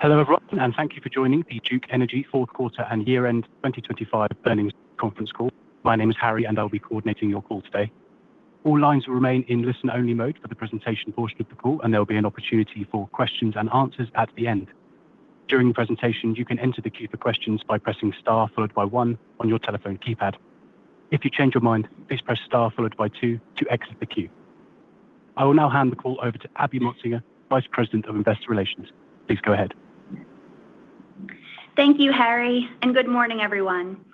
Hello, everyone, and thank you for joining the Duke Energy fourth quarter and year-end 2025 earnings conference call. My name is Harry, and I'll be coordinating your call today. All lines will remain in listen-only mode for the presentation portion of the call, and there will be an opportunity for questions and answers at the end. During the presentation, you can enter the queue for questions by pressing star followed by 1 on your telephone keypad. If you change your mind, please press star followed by 2 to exit the queue. I will now hand the call over to Abby Motsinger, Vice President of Investor Relations. Please go ahead. Thank you, Harry, and good morning, everyone.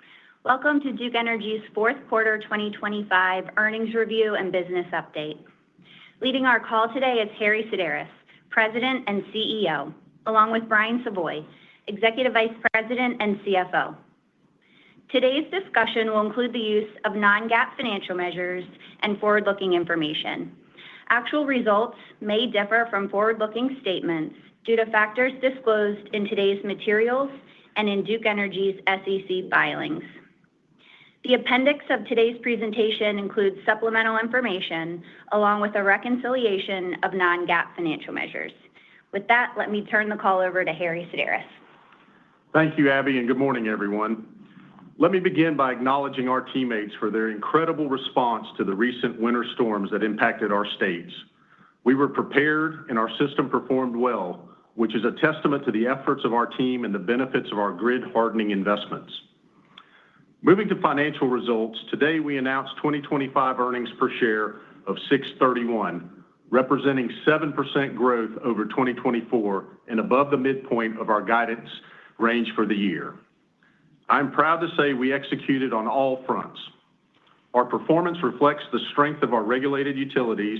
Welcome to Duke Energy's fourth quarter 2025 earnings review and business update. Leading our call today is Harry Sideris, President and CEO, along with Brian Savoy, Executive Vice President and CFO. Today's discussion will include the use of non-GAAP financial measures and forward-looking information. Actual results may differ from forward-looking statements due to factors disclosed in today's materials and in Duke Energy's SEC filings. The appendix of today's presentation includes supplemental information along with a reconciliation of non-GAAP financial measures. With that, let me turn the call over to Harry Sideris. Thank you, Abby, and good morning, everyone. Let me begin by acknowledging our teammates for their incredible response to the recent winter storms that impacted our states. We were prepared, and our system performed well, which is a testament to the efforts of our team and the benefits of our grid hardening investments. Moving to financial results, today we announced 2025 earnings per share of $6.31, representing 7% growth over 2024 and above the midpoint of our guidance range for the year. I'm proud to say we executed on all fronts. Our performance reflects the strength of our regulated utilities,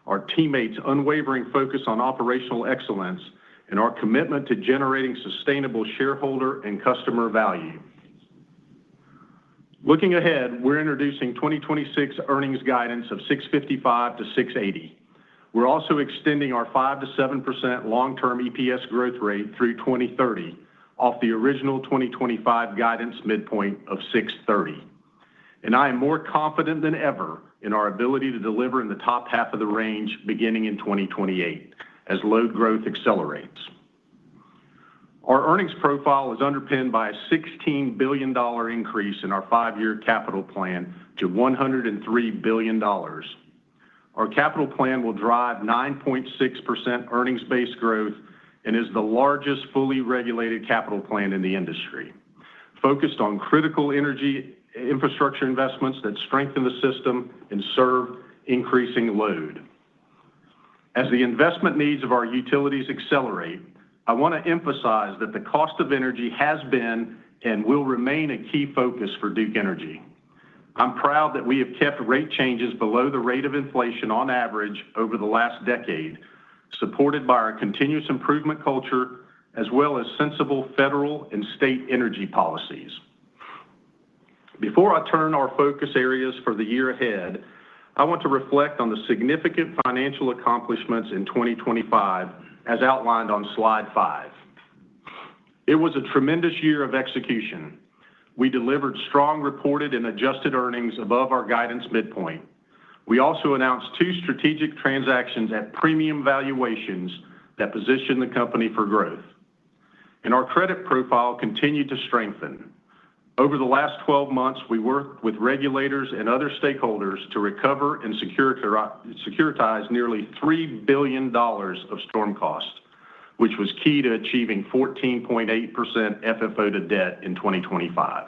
our teammates' unwavering focus on operational excellence, and our commitment to generating sustainable shareholder and customer value. Looking ahead, we're introducing 2026 earnings guidance of $6.55-$6.80. We're also extending our 5%-7% long-term EPS growth rate through 2030 off the original 2025 guidance midpoint of $6.30. And I am more confident than ever in our ability to deliver in the top half of the range beginning in 2028 as load growth accelerates. Our earnings profile is underpinned by a $16 billion increase in our 5-year capital plan to $103 billion. Our capital plan will drive 9.6% earnings-based growth and is the largest fully regulated capital plan in the industry, focused on critical energy infrastructure investments that strengthen the system and serve increasing load. As the investment needs of our utilities accelerate, I want to emphasize that the cost of energy has been and will remain a key focus for Duke Energy. I'm proud that we have kept rate changes below the rate of inflation on average over the last decade, supported by our continuous improvement culture, as well as sensible federal and state energy policies. Before I turn our focus areas for the year ahead, I want to reflect on the significant financial accomplishments in 2025, as outlined on slide 5. It was a tremendous year of execution. We delivered strong reported and adjusted earnings above our guidance midpoint. We also announced 2 strategic transactions at premium valuations that position the company for growth. And our credit profile continued to strengthen. Over the last 12 months, we worked with regulators and other stakeholders to recover and securitize nearly $3 billion of storm costs, which was key to achieving 14.8% FFO to debt in 2025.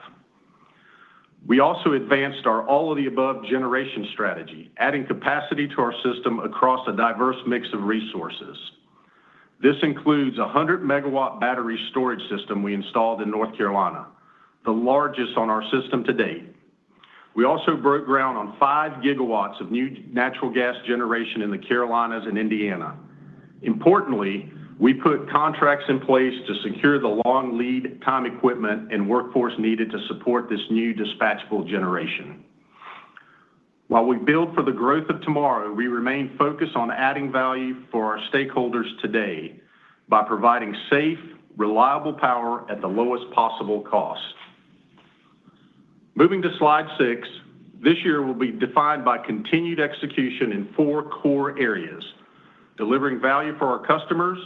We also advanced our all-of-the-above generation strategy, adding capacity to our system across a diverse mix of resources. This includes a 100-megawatt battery storage system we installed in North Carolina, the largest on our system to date. We also broke ground on 5 gigawatts of new natural gas generation in the Carolinas and Indiana. Importantly, we put contracts in place to secure the long lead time equipment and workforce needed to support this new dispatchable generation. While we build for the growth of tomorrow, we remain focused on adding value for our stakeholders today by providing safe, reliable power at the lowest possible cost. Moving to slide 6, this year will be defined by continued execution in 4 core areas: delivering value for our customers,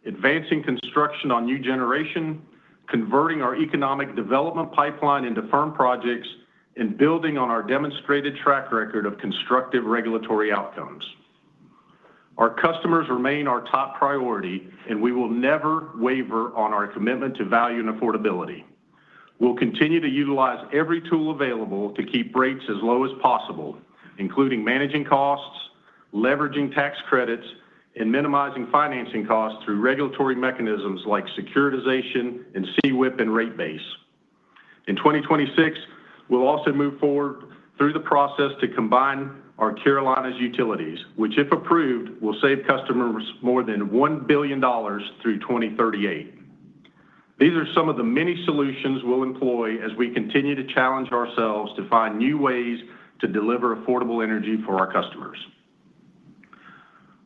advancing construction on new generation, converting our economic development pipeline into firm projects, and building on our demonstrated track record of constructive regulatory outcomes. Our customers remain our top priority, and we will never waver on our commitment to value and affordability. We'll continue to utilize every tool available to keep rates as low as possible, including managing costs, leveraging tax credits, and minimizing financing costs through regulatory mechanisms like securitization and CWIP and rate base. In 2026, we'll also move forward through the process to combine our Carolinas utilities, which, if approved, will save customers more than $1 billion through 2038. These are some of the many solutions we'll employ as we continue to challenge ourselves to find new ways to deliver affordable energy for our customers.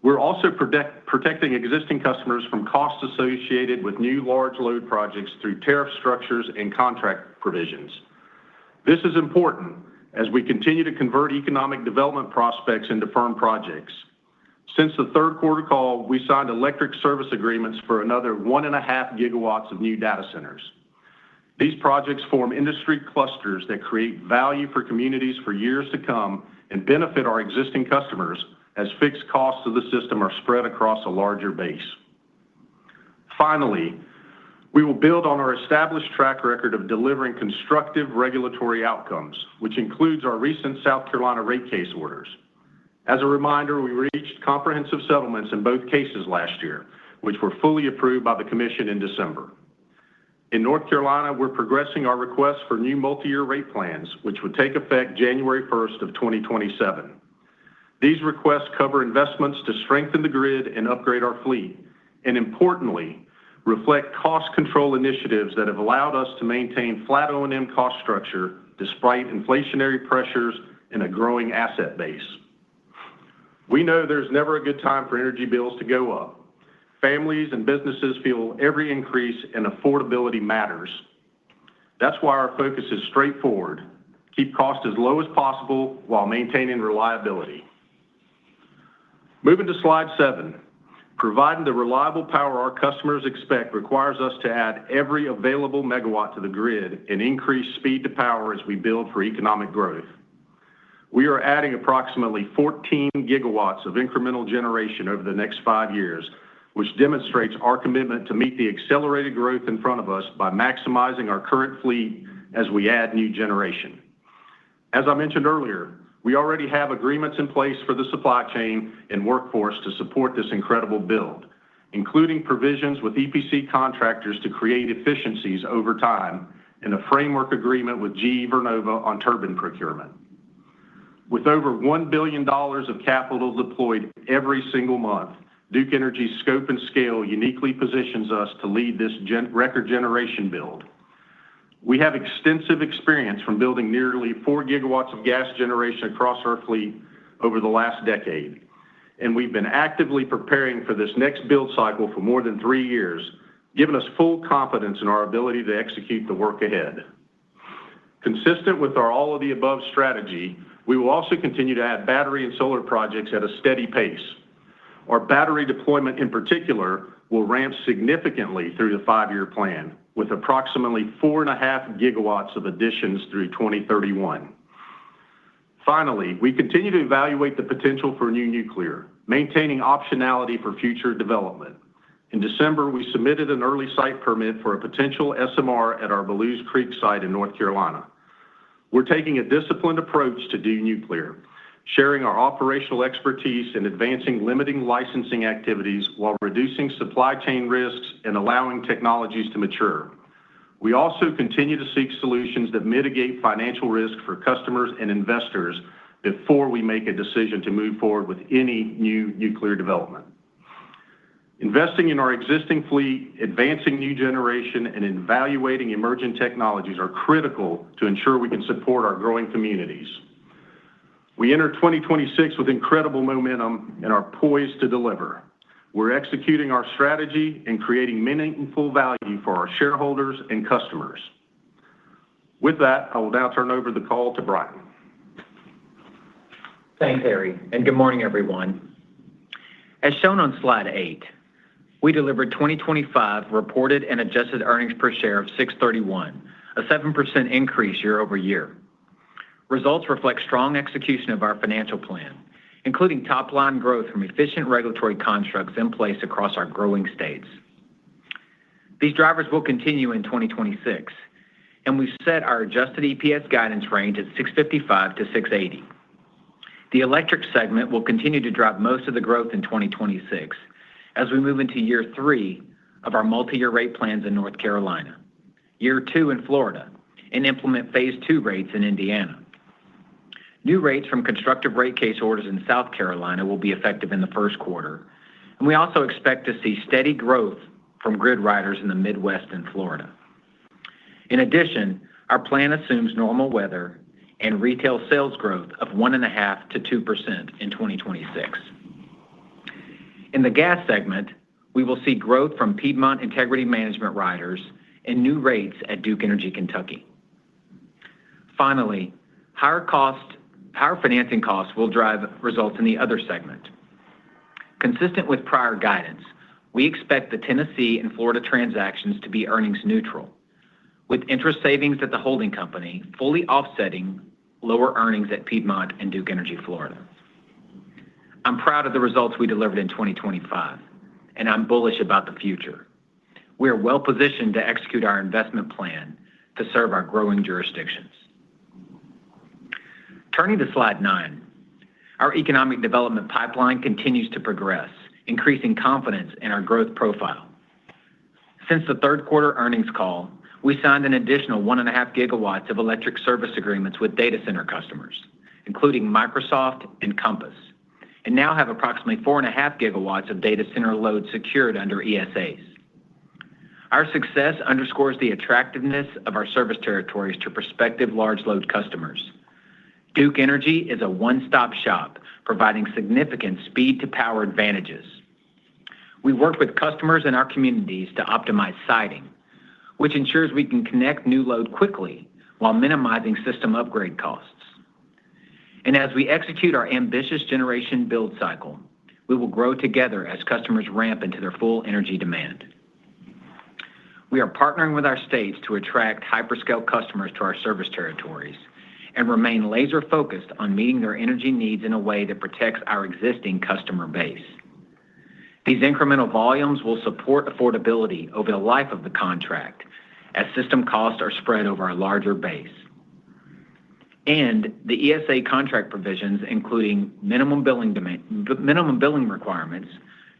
We're also protecting existing customers from costs associated with new large load projects through tariff structures and contract provisions. This is important as we continue to convert economic development prospects into firm projects. Since the third quarter call, we signed electric service agreements for another 1.5 gigawatts of new data centers. These projects form industry clusters that create value for communities for years to come and benefit our existing customers as fixed costs of the system are spread across a larger base. Finally, we will build on our established track record of delivering constructive regulatory outcomes, which includes our recent South Carolina rate case orders. As a reminder, we reached comprehensive settlements in both cases last year, which were fully approved by the Commission in December. In North Carolina, we're progressing our request for new multi-year rate plans, which would take effect January 1st of 2027. These requests cover investments to strengthen the grid and upgrade our fleet, and importantly, reflect cost control initiatives that have allowed us to maintain flat O&M cost structure despite inflationary pressures and a growing asset base. We know there's never a good time for energy bills to go up. Families and businesses feel every increase, and affordability matters. That's why our focus is straightforward: keep costs as low as possible while maintaining reliability. Moving to slide 7, providing the reliable power our customers expect requires us to add every available megawatt to the grid and increase speed to power as we build for economic growth. We are adding approximately 14 gigawatts of incremental generation over the next 5 years, which demonstrates our commitment to meet the accelerated growth in front of us by maximizing our current fleet as we add new generation. As I mentioned earlier, we already have agreements in place for the supply chain and workforce to support this incredible build, including provisions with EPC contractors to create efficiencies over time and a framework agreement with GE Vernova on turbine procurement. With over $1 billion of capital deployed every single month, Duke Energy's scope and scale uniquely positions us to lead this record generation build. We have extensive experience from building nearly 4 gigawatts of gas generation across our fleet over the last decade, and we've been actively preparing for this next build cycle for more than 3 years, giving us full confidence in our ability to execute the work ahead. Consistent with our all-of-the-above strategy, we will also continue to add battery and solar projects at a steady pace. Our battery deployment in particular will ramp significantly through the 5-year plan, with approximately 4.5 gigawatts of additions through 2031. Finally, we continue to evaluate the potential for new nuclear, maintaining optionality for future development. In December, we submitted an early site permit for a potential SMR at our Belews Creek site in North Carolina. We're taking a disciplined approach to do nuclear, sharing our operational expertise and advancing limiting licensing activities while reducing supply chain risks and allowing technologies to mature. We also continue to seek solutions that mitigate financial risk for customers and investors before we make a decision to move forward with any new nuclear development. Investing in our existing fleet, advancing new generation, and evaluating emerging technologies are critical to ensure we can support our growing communities. We enter 2026 with incredible momentum and are poised to deliver. We're executing our strategy and creating meaningful value for our shareholders and customers. With that, I will now turn over the call to Brian. Thanks, Harry, and good morning, everyone. As shown on slide 8, We delivered 2025 reported and adjusted earnings per share of $6.31, a 7% increase year-over-year. Results reflect strong execution of our financial plan, including top-line growth from efficient regulatory constructs in place across our growing states. These drivers will continue in 2026, and we've set our adjusted EPS guidance range at $6.55 to $6.80. The electric segment will continue to drive most of the growth in 2026 as we move into year 3 of our multi-year rate plans in North Carolina, year 2 in Florida, and implement phase 2 rates in Indiana. New rates from constructive rate case orders in South Carolina will be effective in the first quarter, and we also expect to see steady growth from grid riders in the Midwest and Florida. In addition, our plan assumes normal weather and retail sales growth of 1.5% to 2% in 2026. In the gas segment, we will see growth from Piedmont Integrity Management riders and new rates at Duke Energy Kentucky. Finally, higher financing costs will drive results in the other segment. Consistent with prior guidance, we expect the Tennessee and Florida transactions to be earnings neutral, with interest savings at the holding company fully offsetting lower earnings at Piedmont and Duke Energy Florida. I'm proud of the results we delivered in 2025, and I'm bullish about the future. We are well positioned to execute our investment plan to serve our growing jurisdictions. Turning to slide 9, our economic development pipeline continues to progress, increasing confidence in our growth profile. Since the third quarter earnings call, we signed an additional 1.5 gigawatts of electric service agreements with data center customers, including Microsoft and Compass, and now have approximately 4.5 gigawatts of data center load secured under ESAs. Our success underscores the attractiveness of our service territories to prospective large load customers. Duke Energy is a one-stop shop, providing significant speed-to-power advantages. We work with customers in our communities to optimize siting, which ensures we can connect new load quickly while minimizing system upgrade costs. And as we execute our ambitious generation build cycle, we will grow together as customers ramp into their full energy demand. We are partnering with our states to attract hyperscale customers to our service territories and remain laser-focused on meeting their energy needs in a way that protects our existing customer base. These incremental volumes will support affordability over the life of the contract as system costs are spread over a larger base. And the ESA contract provisions, including minimum billing requirements,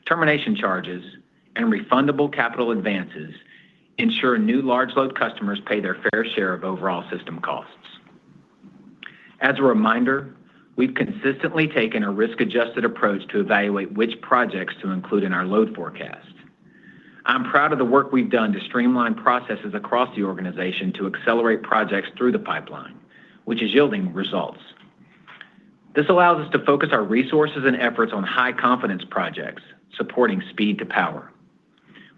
termination charges, and refundable capital advances, ensure new large load customers pay their fair share of overall system costs. As a reminder, we've consistently taken a risk-adjusted approach to evaluate which projects to include in our load forecast. I'm proud of the work we've done to streamline processes across the organization to accelerate projects through the pipeline, which is yielding results. This allows us to focus our resources and efforts on high-confidence projects, supporting speed to power.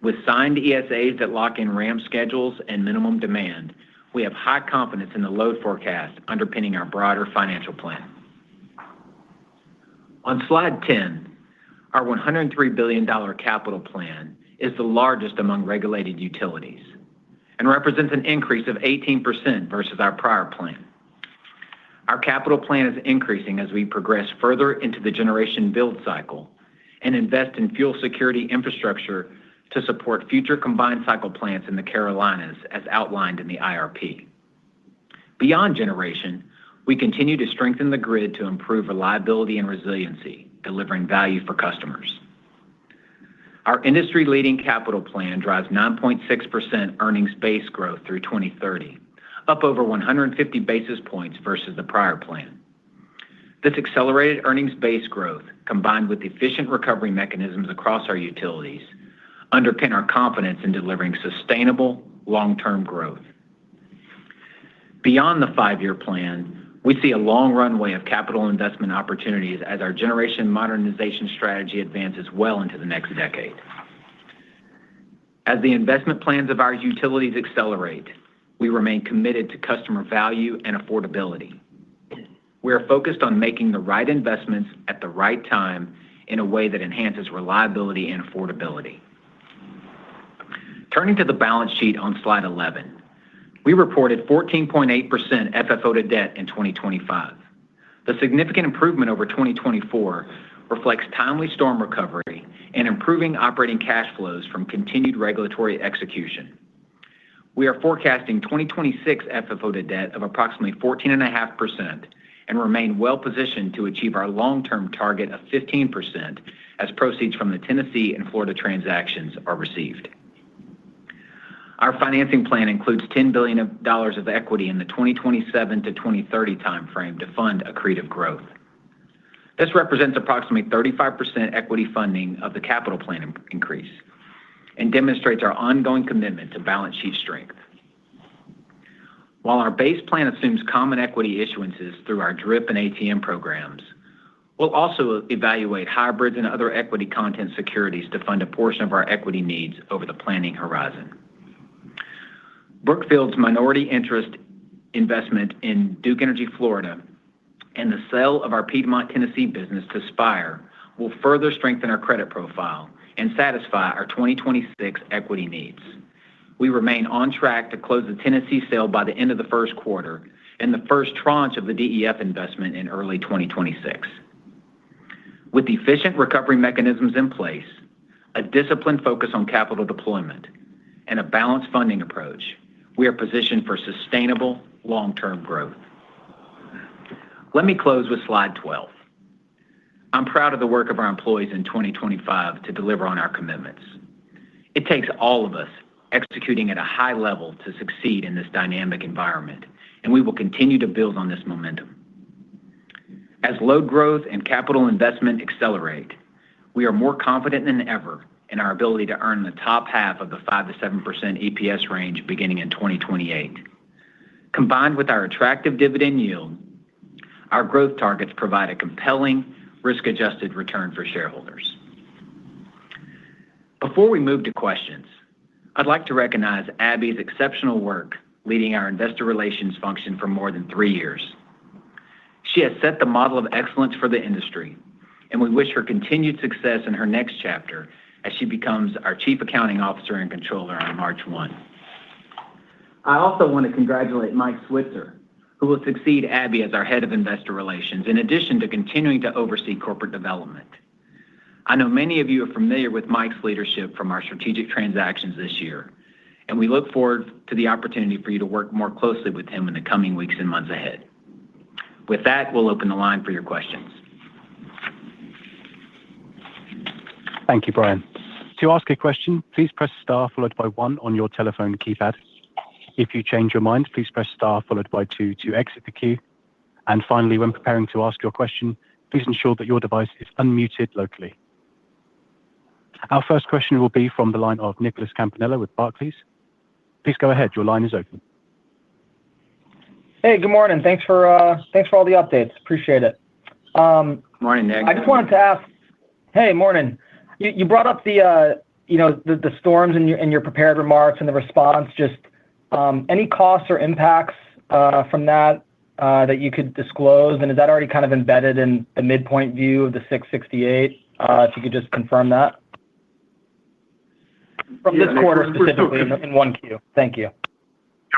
With signed ESAs that lock in ramp schedules and minimum demand, we have high confidence in the load forecast underpinning our broader financial plan. On slide 10, our $103 billion capital plan is the largest among regulated utilities and represents an increase of 18% versus our prior plan. Our capital plan is increasing as we progress further into the generation build cycle and invest in fuel security infrastructure to support future combined cycle plants in the Carolinas as outlined in the IRP. Beyond generation, we continue to strengthen the grid to improve reliability and resiliency, delivering value for customers. Our industry-leading capital plan drives 9.6% earnings base growth through 2030, up over 150 basis points versus the prior plan. This accelerated earnings base growth, combined with efficient recovery mechanisms across our utilities, underpin our confidence in delivering sustainable, long-term growth. Beyond the 5-year plan, we see a long runway of capital investment opportunities as our generation modernization strategy advances well into the next decade. As the investment plans of our utilities accelerate, we remain committed to customer value and affordability. We are focused on making the right investments at the right time in a way that enhances reliability and affordability. Turning to the balance sheet on slide 11, we reported 14.8% FFO to debt in 2025. The significant improvement over 2024 reflects timely storm recovery and improving operating cash flows from continued regulatory execution. We are forecasting 2026 FFO to debt of approximately 14.5% and remain well-positioned to achieve our long-term target of 15% as proceeds from the Tennessee and Florida transactions are received. Our financing plan includes $10 billion of equity in the 2027 to 2030 timeframe to fund accretive growth. This represents approximately 35% equity funding of the capital plan increase and demonstrates our ongoing commitment to balance sheet strength. While our base plan assumes common equity issuances through our DRIP and ATM programs, we'll also evaluate hybrids and other equity content securities to fund a portion of our equity needs over the planning horizon. Brookfield's minority interest investment in DUK Energy Florida and the sale of our Piedmont, Tennessee business to Spire will further strengthen our credit profile and satisfy our 2026 equity needs. We remain on track to close the Tennessee sale by the end of the first quarter and the first tranche of the DEF investment in early 2026. With efficient recovery mechanisms in place, a disciplined focus on capital deployment, and a balanced funding approach, we are positioned for sustainable long-term growth. Let me close with slide 12. I'm proud of the work of our employees in 2025 to deliver on our commitments. It takes all of us executing at a high level to succeed in this dynamic environment, and we will continue to build on this momentum. As load growth and capital investment accelerate, we are more confident than ever in our ability to earn the top half of the 5 to 7% EPS range beginning in 2028. Combined with our attractive dividend yield, our growth targets provide a compelling risk-adjusted return for shareholders. Before we move to questions, I'd like to recognize Abby's exceptional work leading our investor relations function for more than 3 years. She has set the model of excellence for the industry, and we wish her continued success in her next chapter as she becomes our Chief Accounting Officer and Controller on March 1. I also want to congratulate Mike Switzer, who will succeed Abby as our Head of Investor Relations, in addition to continuing to oversee corporate development. I know many of you are familiar with Mike's leadership from our strategic transactions this year, and we look forward to the opportunity for you to work more closely with him in the coming weeks and months ahead. With that, we'll open the line for your questions. Thank you, Brian. To ask a question, please press star followed by 1 on your telephone keypad. If you change your mind, please press star followed by 2 to exit the queue. And finally, when preparing to ask your question, please ensure that your device is unmuted locally. Our first question will be from the line of Nicholas Campanella with Barclays. Please go ahead. Your line is open. Hey, good morning. Thanks for all the updates. Appreciate it. Morning, Nick. I just wanted to ask. Hey, morning. You brought up the storms in your prepared remarks and the response. Just any costs or impacts from that you could disclose, and is that already kind of embedded in the midpoint view of the 668? If you could just confirm that from this quarter specifically in 1Q. Thank you.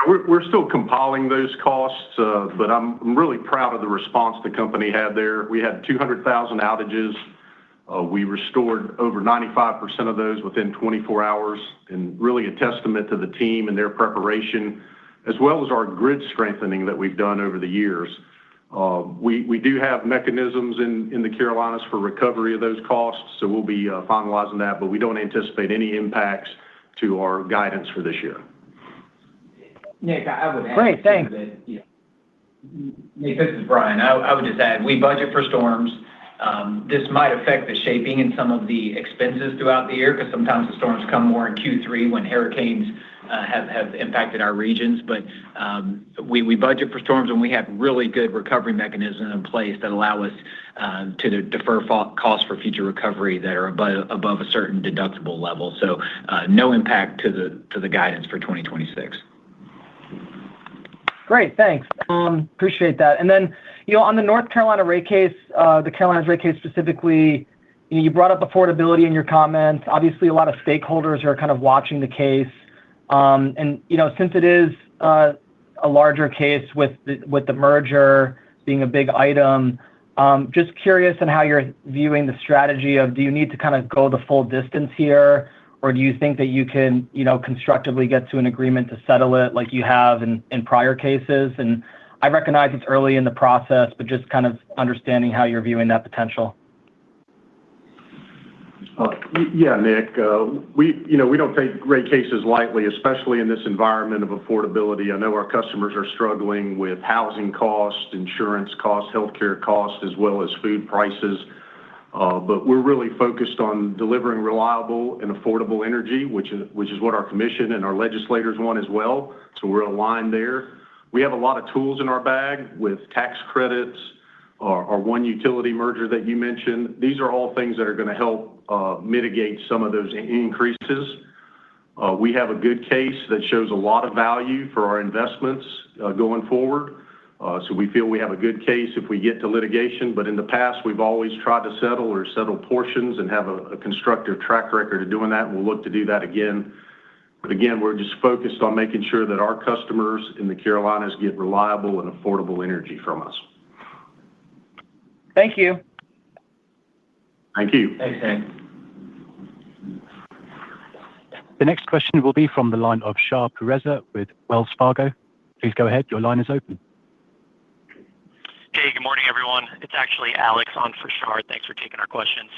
We're still compiling those costs, but I'm really proud of the response the company had there. We had 200,000 outages. We restored over 95% of those within 24 hours, and really a testament to the team and their preparation, as well as our grid strengthening that we've done over the years. We do have mechanisms in the Carolinas for recovery of those costs, so we'll be finalizing that, but we don't anticipate any impacts to our guidance for this year. Nick, I would add. Great, thanks. Nick, this is Brian. I would just add, we budget for storms. This might affect the shaping in some of the expenses throughout the year, because sometimes the storms come more in Q3 when hurricanes have impacted our regions. But we budget for storms, and we have really good recovery mechanisms in place that allow us to defer costs for future recovery that are above a certain deductible level. So no impact to the guidance for 2026. Great, thanks. Appreciate that. And then, on the North Carolina rate case, the Carolinas rate case specifically, you brought up affordability in your comments. Obviously, a lot of stakeholders are kind of watching the case. Since it is a larger case with the merger being a big item, just curious on how you're viewing the strategy of, do you need to kind of go the full distance here, or do you think that you can, constructively get to an agreement to settle it like you have in prior cases? And I recognize it's early in the process, but just kind of understanding how you're viewing that potential. Yeah, Nick, we don't take rate cases lightly, especially in this environment of affordability. I know our customers are struggling with housing costs, insurance costs, healthcare costs, as well as food prices. But we're really focused on delivering reliable and affordable energy, which is what our commission and our legislators want as well. So we're aligned there. We have a lot of tools in our bag with tax credits, our one utility merger that you mentioned. These are all things that are going to help mitigate some of those increases. We have a good case that shows a lot of value for our investments going forward. So we feel we have a good case if we get to litigation. But in the past, we've always tried to settle portions and have a constructive track record of doing that. And we'll look to do that again. But again, we're just focused on making sure that our customers in the Carolinas get reliable and affordable energy from us. Thank you. Thank you. Thanks, Nick. The next question will be from the line of Shar Pourreza with Wells Fargo. Please go ahead. Your line is open. Hey, good morning, everyone. It's actually Alex on for Shar. Thanks for taking our questions.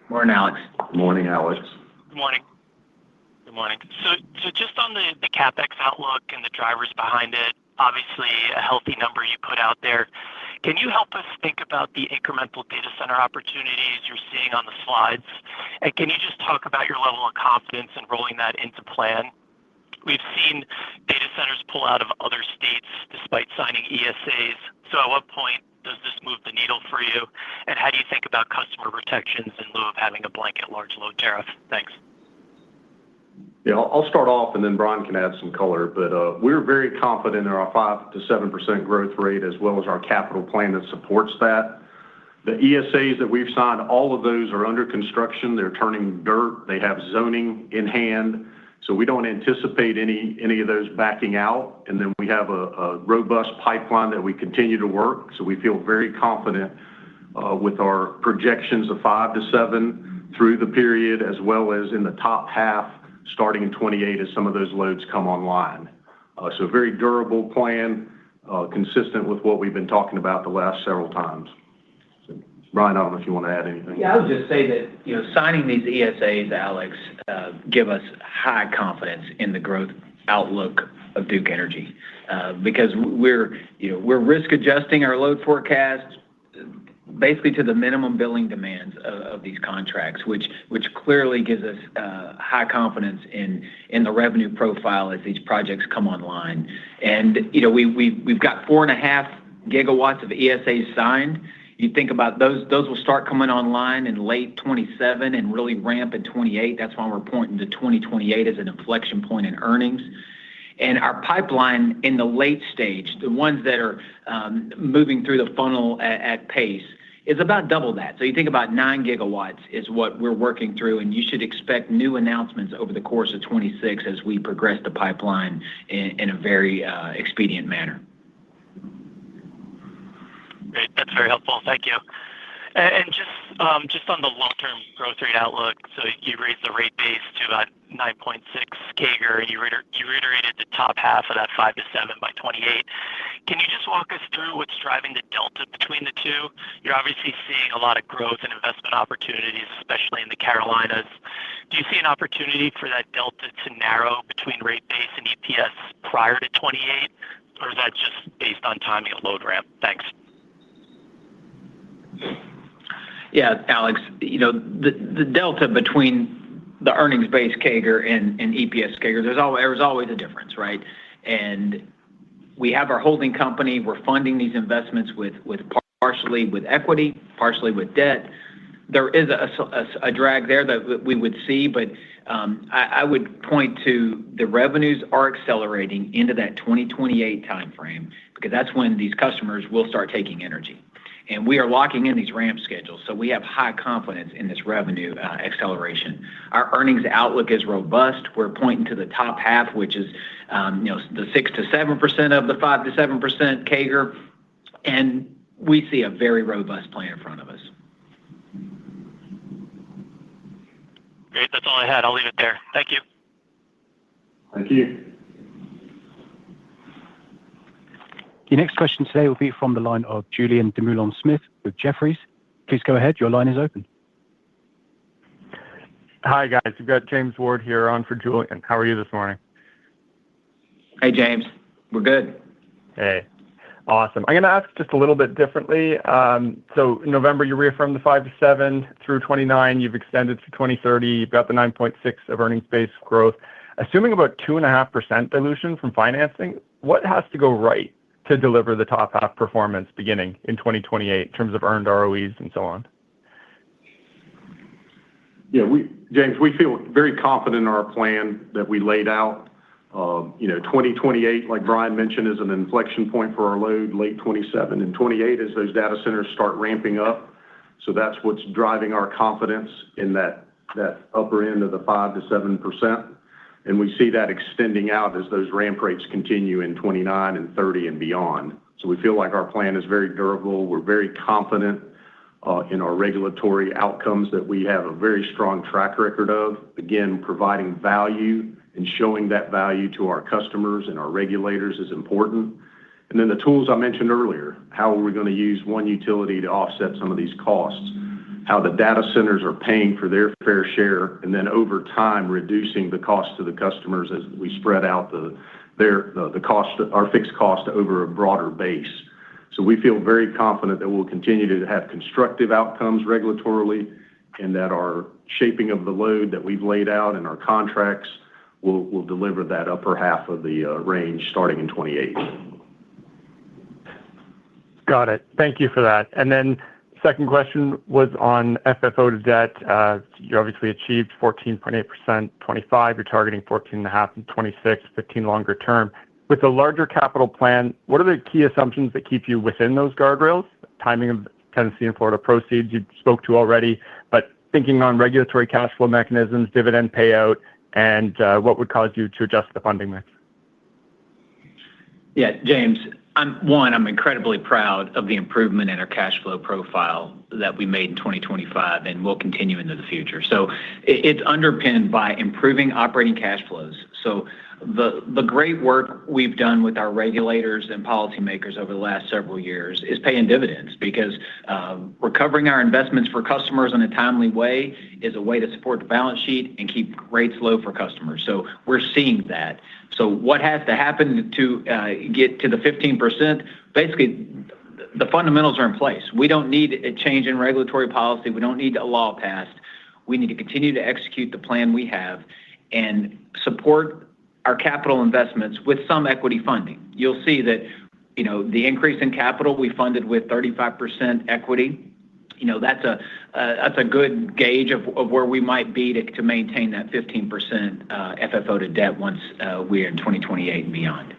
Morning, Alex. Morning, Alex. Good morning. Good morning. So just on the CapEx outlook and the drivers behind it, obviously a healthy number you put out there. Can you help us think about the incremental data center opportunities you're seeing on the slides? And can you just talk about your level of confidence in rolling that into plan? We've seen data centers pull out of other states despite signing ESAs. So at what point does this move the needle for you? And how do you think about customer protections in lieu of having a blanket large load tariff? Thanks. Yeah, I'll start off and then Brian can add some color. But we're very confident in our 5 to 7% growth rate, as well as our capital plan that supports that. The ESAs that we've signed, all of those are under construction. They're turning dirt. They have zoning in hand. So we don't anticipate any of those backing out. And then we have a robust pipeline that we continue to work. So we feel very confident with our projections of 5 to 7 through the period, as well as in the top half starting in 28 as some of those loads come online. So a very durable plan, consistent with what we've been talking about the last several times. So, Brian, I don't know if you want to add anything. Yeah, I would just say that, signing these ESAs, Alex, give us high confidence in the growth outlook of Duke Energy, because we're risk adjusting our load forecast basically to the minimum billing demands of these contracts, which clearly gives us high confidence in the revenue profile as these projects come online. And we've got 4.5 gigawatts of ESAs signed. You think about those will start coming online in late 27 and really ramp in 28. That's why we're pointing to 2028 as an inflection point in earnings. And our pipeline in the late stage, the ones that are moving through the funnel at pace, is about double that. So you think about 9 gigawatts is what we're working through, and you should expect new announcements over the course of 26 as we progress the pipeline in a very expedient manner. Great. That's very helpful. Thank you. And just on the long-term growth rate outlook, so you raised the rate base to about 9.6 CAGR, and you reiterated the top half of that 5 to 7 by 28. Can you just walk us through what's driving the delta between the two? You're obviously seeing a lot of growth and investment opportunities, especially in the Carolinas. Do you see an opportunity for that delta to narrow between rate base and EPS prior to 28, or is that just based on timing of load ramp? Thanks. Yeah, Alex, the delta between the earnings base CAGR and EPS CAGR, there's always a difference, right? And we have our holding company. We're funding these investments with partially with equity, partially with debt. There is a drag there that we would see, but I would point to the revenues are accelerating into that 2028 timeframe, because that's when these customers will start taking energy. And we are locking in these ramp schedules, so we have high confidence in this revenue acceleration. Our earnings outlook is robust. We're pointing to the top half, which is the 6 to 7% of the 5 to 7% CAGR, and we see a very robust plan in front of us. Great. That's all I had. I'll leave it there. Thank you. Thank you. The next question today will be from the line of Julian Dumoulin-Smith with Jefferies. Please go ahead. Your line is open. Hi, guys. You've got James Ward here on for Julian. How are you this morning? Hey, James. We're good. Hey. Awesome. I'm going to ask just a little bit differently. So in November, you reaffirmed the 5 to 7 through 29. You've extended to 2030. You've got the 9.6 of earnings-based growth. Assuming about 2.5% dilution from financing, what has to go right to deliver the top half performance beginning in 2028 in terms of earned ROEs and so on? Yeah, James, we feel very confident in our plan that we laid out. 2028, like Brian mentioned, is an inflection point for our load, late 27 and 28 as those data centers start ramping up. So that's what's driving our confidence in that upper end of the 5 to 7%. And we see that extending out as those ramp rates continue in 29 and 30 and beyond. So we feel like our plan is very durable. We're very confident in our regulatory outcomes that we have a very strong track record of, again, providing value and showing that value to our customers and our regulators is important. And then the tools I mentioned earlier, how are we going to use one utility to offset some of these costs, how the data centers are paying for their fair share, and then over time reducing the cost to the customers as we spread out the cost, our fixed cost over a broader base. So we feel very confident that we'll continue to have constructive outcomes regulatorily and that our shaping of the load that we've laid out in our contracts will deliver that upper half of the range starting in 28. Got it. Thank you for that. And then second question was on FFO to debt. You obviously achieved 14.8%, 25. You're targeting 14.5 in 26, 15 longer term. With the larger capital plan, what are the key assumptions that keep you within those guardrails? Timing of Tennessee and Florida proceeds you spoke to already, but thinking on regulatory cash flow mechanisms, dividend payout, and what would cause you to adjust the funding mix? Yeah, James, I'm incredibly proud of the improvement in our cash flow profile that we made in 2025 and will continue into the future. So it's underpinned by improving operating cash flows. So the great work we've done with our regulators and policymakers over the last several years is paying dividends because recovering our investments for customers in a timely way is a way to support the balance sheet and keep rates low for customers. So we're seeing that. So what has to happen to get to the 15%? Basically, the fundamentals are in place. We don't need a change in regulatory policy. We don't need a law passed. We need to continue to execute the plan we have and support our capital investments with some equity funding. You'll see that, the increase in capital we funded with 35% equity. That's a good gauge of where we might be to maintain that 15% FFO to debt once we're in 2028 and beyond.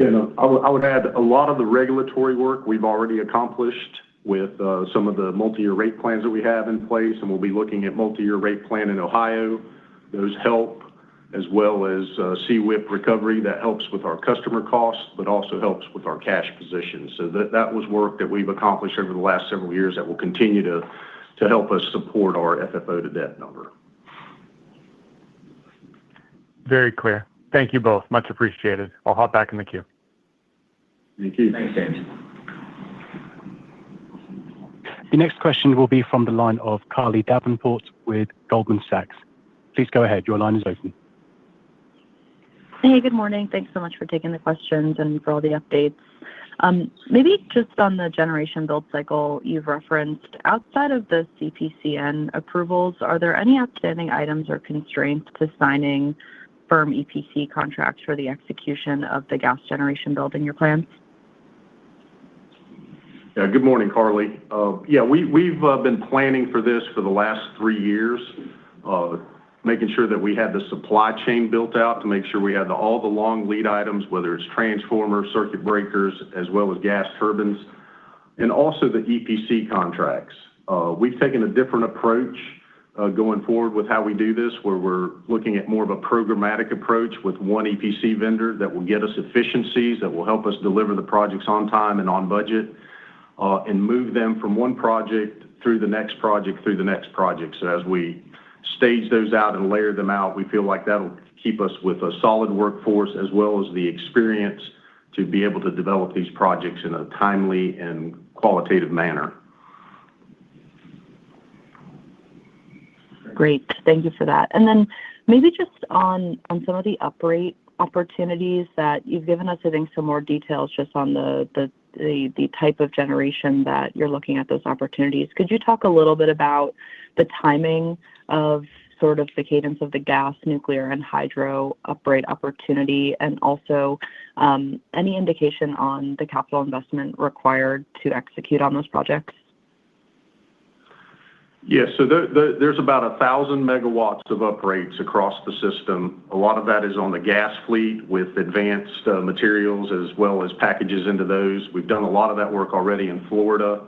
Yeah, I would add a lot of the regulatory work we've already accomplished with some of the multi-year rate plans that we have in place, and we'll be looking at multi-year rate plan in Ohio. Those help, as well as CWIP recovery that helps with our customer costs, but also helps with our cash position. So that was work that we've accomplished over the last several years that will continue to help us support our FFO to debt number. Very clear. Thank you both. Much appreciated. I'll hop back in the queue. Thank you. Thanks, James. The next question will be from the line of Carly Davenport with Goldman Sachs. Please go ahead. Your line is open. Hey, good morning. Thanks so much for taking the questions and for all the updates. Maybe just on the generation build cycle you've referenced, outside of the CPCN approvals, are there any outstanding items or constraints to signing firm EPC contracts for the execution of the gas generation build in your plans? Yeah, good morning, Carly. We've been planning for this for the last 3 years, making sure that we had the supply chain built out to make sure we had all the long lead items, whether it's transformers, circuit breakers, as well as gas turbines. and also the EPC contracts. We've taken a different approach going forward with how we do this, where we're looking at more of a programmatic approach with one EPC vendor that will get us efficiencies, that will help us deliver the projects on time and on budget, and move them from one project through the next project through the next project. So as we stage those out and layer them out, we feel like that'll keep us with a solid workforce as well as the experience to be able to develop these projects in a timely and qualitative manner. Great. Thank you for that. And then maybe just on some of the uprate opportunities that you've given us, I think some more details just on the type of generation that you're looking at those opportunities. Could you talk a little bit about the timing of sort of the cadence of the gas, nuclear, and hydro uprate opportunity, and also any indication on the capital investment required to execute on those projects? Yes, so there's about 1,000 megawatts of uprates across the system. A lot of that is on the gas fleet with advanced materials as well as packages into those. We've done a lot of that work already in Florida.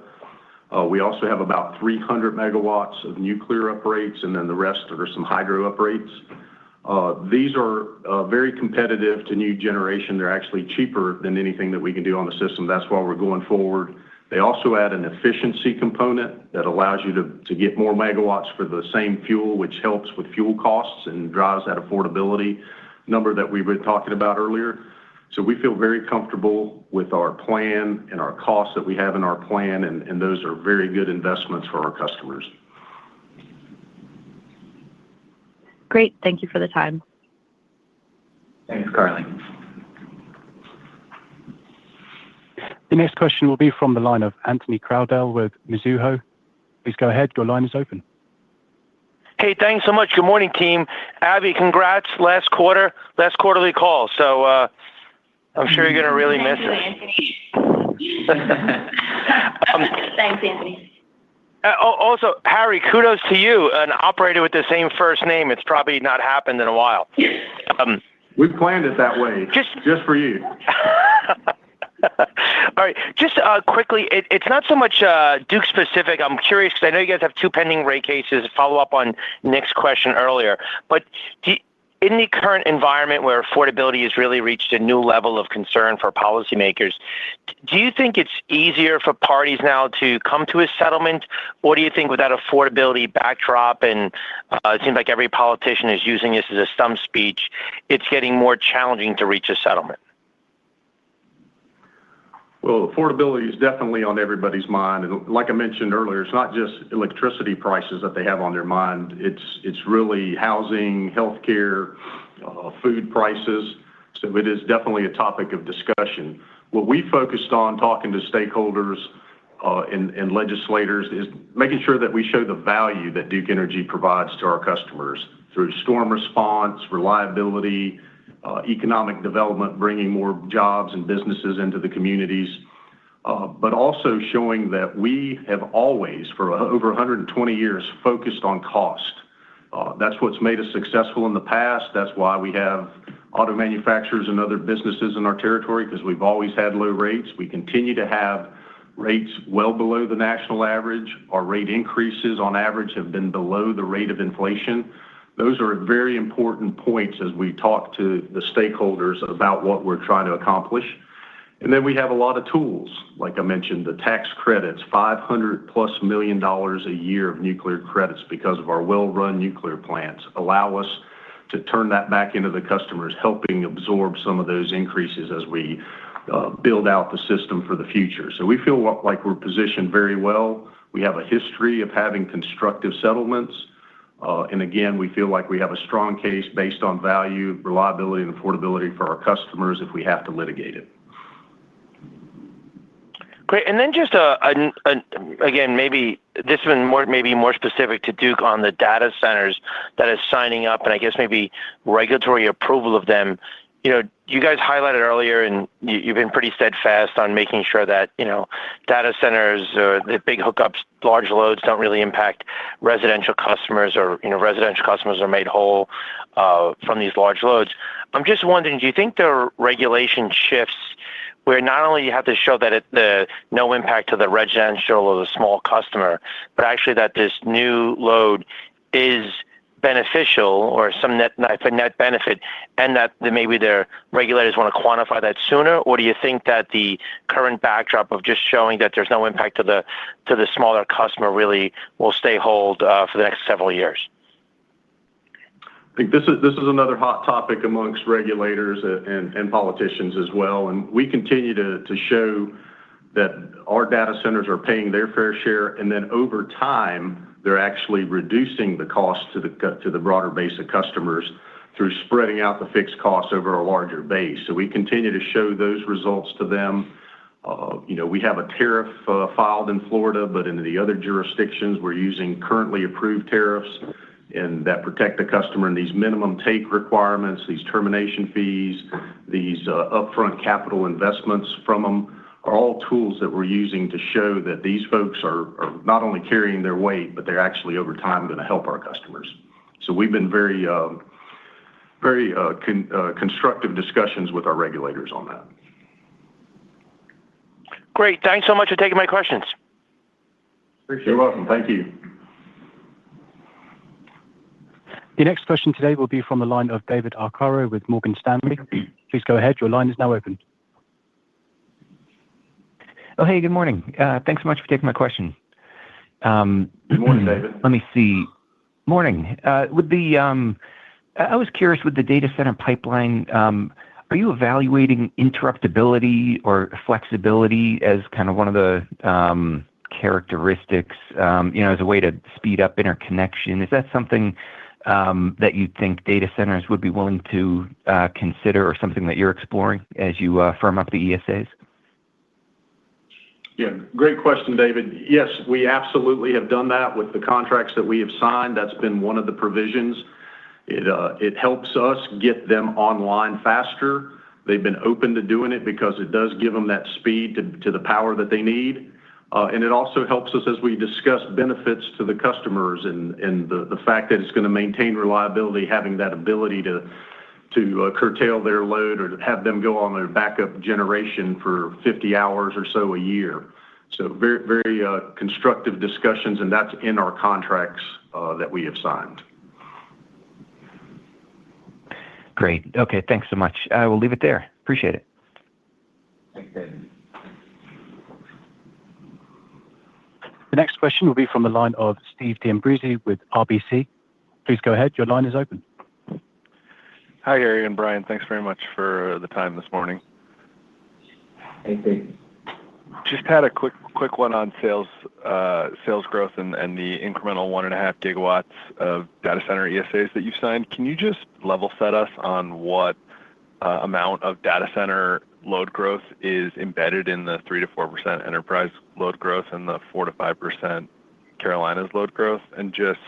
We also have about 300 megawatts of nuclear uprates, and then the rest are some hydro uprates. These are very competitive to new generation. They're actually cheaper than anything that we can do on the system. That's why we're going forward. They also add an efficiency component that allows you to get more megawatts for the same fuel, which helps with fuel costs and drives that affordability number that we were talking about earlier. So we feel very comfortable with our plan and our costs that we have in our plan, and those are very good investments for our customers. Great. Thank you for the time. Thanks, Carly. The next question will be from the line of Anthony Crowdell with Mizuho. Please go ahead. Your line is open. Hey, thanks so much. Good morning, team. Abby, congrats. Last quarterly call. So I'm sure you're going to really miss it. Thanks, Anthony. Also, Harry, kudos to you, an operator with the same first name. It's probably not happened in a while. We planned it that way, just for you. All right. Just quickly, it's not so much Duke specific. I'm curious because I know you guys have two pending rate cases. Follow up on Nick's question earlier. But in the current environment where affordability has really reached a new level of concern for policymakers, do you think it's easier for parties now to come to a settlement, or do you think with that affordability backdrop, and it seems like every politician is using this as a stump speech, it's getting more challenging to reach a settlement? Well, affordability is definitely on everybody's mind. And like I mentioned earlier, it's not just electricity prices that they have on their mind. It's really housing, healthcare, food prices. So it is definitely a topic of discussion. What we focused on talking to stakeholders and legislators is making sure that we show the value that Duke Energy provides to our customers through storm response, reliability, economic development, bringing more jobs and businesses into the communities, but also showing that we have always, for over 120 years, focused on cost. That's what's made us successful in the past. That's why we have auto manufacturers and other businesses in our territory, because we've always had low rates. We continue to have rates well below the national average. Our rate increases on average have been below the rate of inflation. Those are very important points as we talk to the stakeholders about what we're trying to accomplish. And then we have a lot of tools, like I mentioned, the tax credits, $500+ million a year of nuclear credits because of our well-run nuclear plants allow us to turn that back into the customers, helping absorb some of those increases as we build out the system for the future. So we feel like we're positioned very well. We have a history of having constructive settlements. And again, we feel like we have a strong case based on value, reliability, and affordability for our customers if we have to litigate it. Great. And then just again, maybe this one more specific to Duke on the data centers that is signing up, and I guess maybe regulatory approval of them. You know, you guys highlighted earlier, and you've been pretty steadfast on making sure that, you know, data centers or the big hookups, large loads don't really impact residential customers, or, you know, residential customers are made whole from these large loads. I'm just wondering, do you think the regulation shifts where not only you have to show that the no impact to the residential or the small customer, but actually that this new load is beneficial or some net benefit, and that maybe the regulators want to quantify that sooner? Or do you think that the current backdrop of just showing that there's no impact to the smaller customer really will stay hold for the next several years? I think this is another hot topic amongst regulators and politicians as well, and we continue to show that our data centers are paying their fair share, and then over time they're actually reducing the cost to the broader base of customers through spreading out the fixed costs over a larger base. So we continue to show those results to them. We have a tariff filed in Florida, but in the other jurisdictions we're using currently approved tariffs and that protect the customer, and these minimum take requirements, these termination fees, these upfront capital investments from them are all tools that we're using to show that these folks are not only carrying their weight, but they're actually over time going to help our customers. So we've been very constructive discussions with our regulators on that. Great. Thanks so much for taking my questions. You're welcome. Thank you. The next question today will be from the line of David Arcaro with Morgan Stanley. Please go ahead. Your line is now open. Oh, hey, good morning. Thanks so much for taking my question. Good morning, David. Let me see. Morning. I was curious with the data center pipeline, are you evaluating interruptibility or flexibility as kind of one of the characteristics, as a way to speed up interconnection? Is that something that you think data centers would be willing to consider, or something that you're exploring as you firm up the ESAs? Yeah, great question, David. Yes, we absolutely have done that with the contracts that we have signed. That's been one of the provisions. It helps us get them online faster. They've been open to doing it because it does give them that speed to the power that they need. And it also helps us, as we discuss, benefits to the customers and the fact that it's going to maintain reliability, having that ability to curtail their load or have them go on their backup generation for 50 hours or so a year. So very, very constructive discussions, and that's in our contracts that we have signed. Great. Okay, thanks so much. I will leave it there. Appreciate it. Thanks, David. The next question will be from the line of Steve D'Ambrisi with RBC. Please go ahead. Your line is open. Hi, Harry and Brian. Thanks very much for the time this morning. Hey, Steve. Just had a quick one on sales growth and the incremental 1.5 gigawatts of data center ESAs that you signed. Can you just level set us on what amount of data center load growth is embedded in the 3-4% enterprise load growth and the 4-5% Carolinas load growth, and just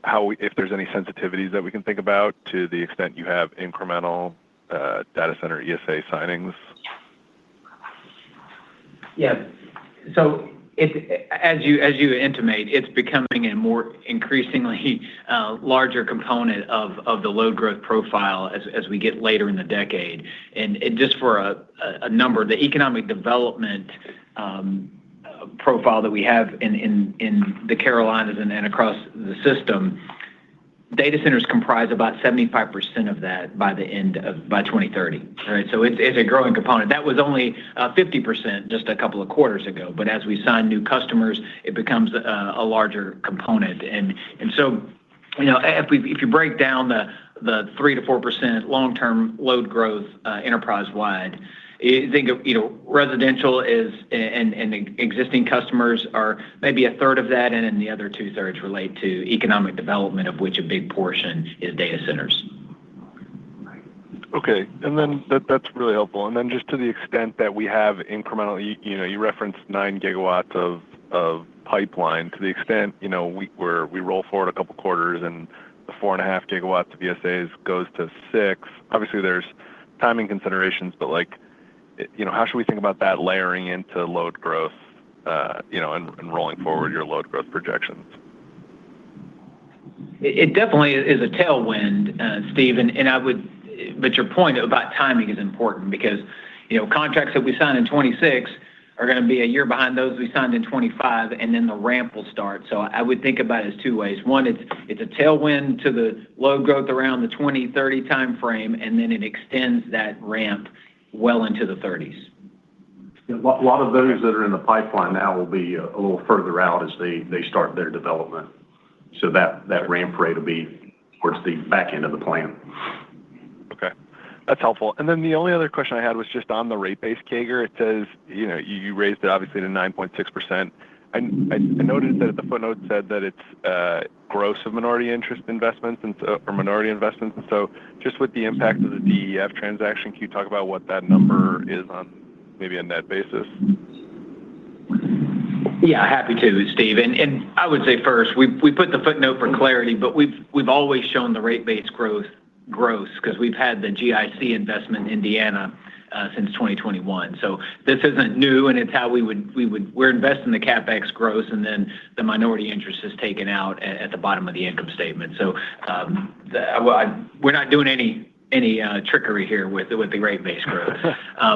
how if there's any sensitivities that we can think about to the extent you have incremental data center ESA signings? Yeah. So as you intimate, it's becoming a more increasingly larger component of the load growth profile as we get later in the decade. And just for a number, the economic development profile that we have in the Carolinas and across the system, data centers comprise about 75% of that by 2030. All right, so it's a growing component. That was only 50% just a couple of quarters ago, but as we sign new customers, it becomes a larger component. And so, if you break down the 3 to 4% long-term load growth enterprise-wide, you think of residential is and existing customers are maybe a third of that, and then the other 2/3 relate to economic development, of which a big portion is data centers. Okay, and then that's really helpful. And then just to the extent that we have incremental, you referenced 9 gigawatts of pipeline. To the extent we roll forward a couple quarters and the 4.5 gigawatts of ESAs goes to 6. Obviously, there's timing considerations, but how should we think about that layering into load growth, and rolling forward your load growth projections? It definitely is a tailwind, Steve, but your point about timing is important because, contracts that we signed in 26 are going to be a year behind those we signed in 25, and then the ramp will start. So I would think about it as two ways. One, it's a tailwind to the load growth around the 2030 timeframe, and then it extends that ramp well into the 30s. A lot of those that are in the pipeline now will be a little further out as they start their development. So that ramp rate will be towards the back end of the plan. Okay. That's helpful. And then the only other question I had was just on the rate base CAGR. It says, you raised it obviously to 9.6%. I noted that the footnote said that it's gross of minority interest investments or minority investments. And so just with the impact of the DEF transaction, can you talk about what that number is on maybe a net basis? Yeah, happy to, Steve. And I would say first, we put the footnote for clarity, but we've always shown the rate base growth gross because we've had the GIC investment in Indiana since 2021. So this isn't new, and it's how we're investing the CapEx gross, and then the minority interest is taken out at the bottom of the income statement. So we're not doing any trickery here with the rate base growth.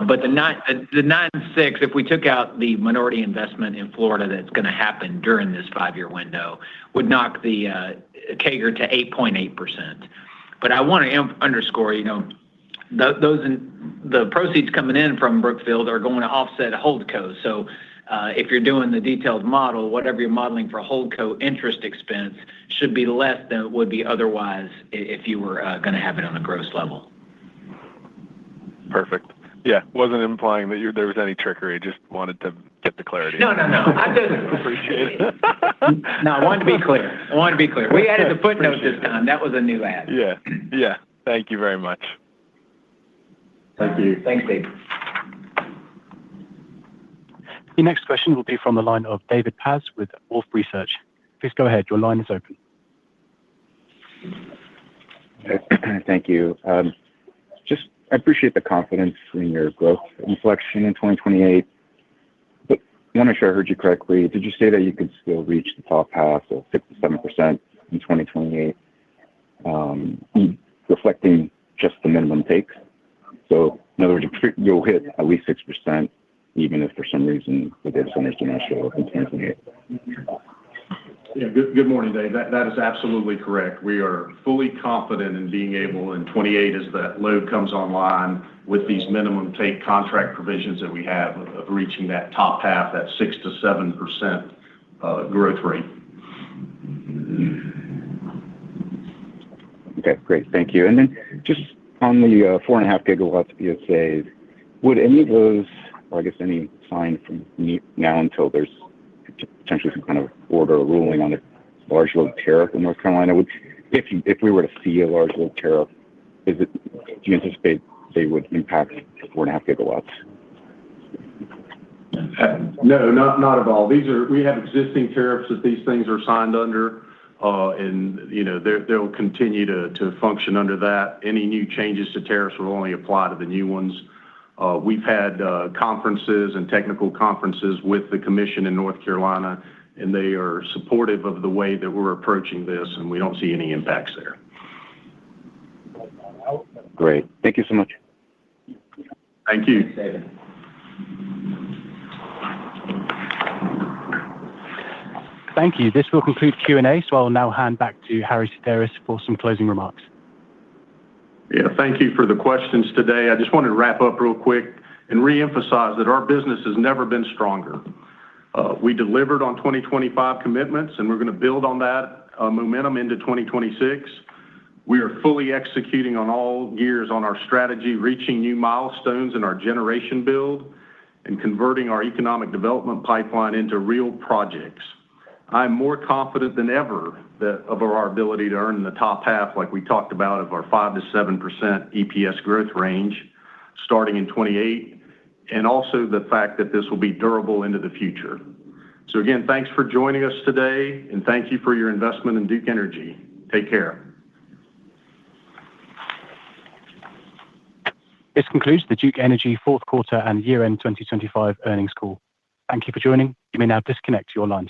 But the 9.6, if we took out the minority investment in Florida that's going to happen during this 5-year window, would knock the CAGR to 8.8%. But I want to underscore, the proceeds coming in from Brookfield are going to offset holdco. So if you're doing the detailed model, whatever you're modeling for holdco interest expense should be less than it would be otherwise if you were going to have it on a gross level. Perfect. Yeah, wasn't implying that there was any trickery. Just wanted to get the clarity. No. I just appreciate it. No, I wanted to be clear. We added the footnote this time. That was a new add. Yeah. Thank you very much. Thank you. Thanks, Dave. The next question will be from the line of David Paz with Wolfe Research. Please go ahead. Your line is open. Thank you. I appreciate the confidence in your growth inflection in 2028. But I want to make sure I heard you correctly. Did you say that you could still reach the top half of 6 to 7% in 2028, reflecting just the minimum takes? So in other words, you'll hit at least 6%, even if for some reason the data centers do not show up in 2028. Yeah, good morning, Dave. That is absolutely correct. We are fully confident in being able in 28 as that load comes online with these minimum take contract provisions that we have of reaching that top half, that 6 to 7% growth rate. Okay, great. Thank you. And then just on the 4.5 gigawatts of ESAs, would any of those, or I guess any sign from now until there's potentially some kind of order or ruling on a large load tariff in North Carolina, if we were to see a large load tariff, do you anticipate they would impact 4.5 gigawatts? No, not at all. We have existing tariffs that these things are signed under, and they'll continue to function under that. Any new changes to tariffs will only apply to the new ones. We've had conferences and technical conferences with the commission in North Carolina, and they are supportive of the way that we're approaching this, and we don't see any impacts there. Great. Thank you so much. Thank you. Thanks, David. Thank you. This will conclude Q&A, so I'll now hand back to Harry Sideris for some closing remarks. Yeah, thank you for the questions today. I just wanted to wrap up real quick and reemphasize that our business has never been stronger. We delivered on 2025 commitments, and we're going to build on that momentum into 2026. We are fully executing on all gears on our strategy, reaching new milestones in our generation build, and converting our economic development pipeline into real projects. I'm more confident than ever of our ability to earn the top half, like we talked about, of our 5 to 7% EPS growth range starting in 28, and also the fact that this will be durable into the future. So again, thanks for joining us today, and thank you for your investment in Duke Energy. Take care. This concludes the Duke Energy fourth quarter and year-end 2025 earnings call. Thank you for joining. You may now disconnect your lines.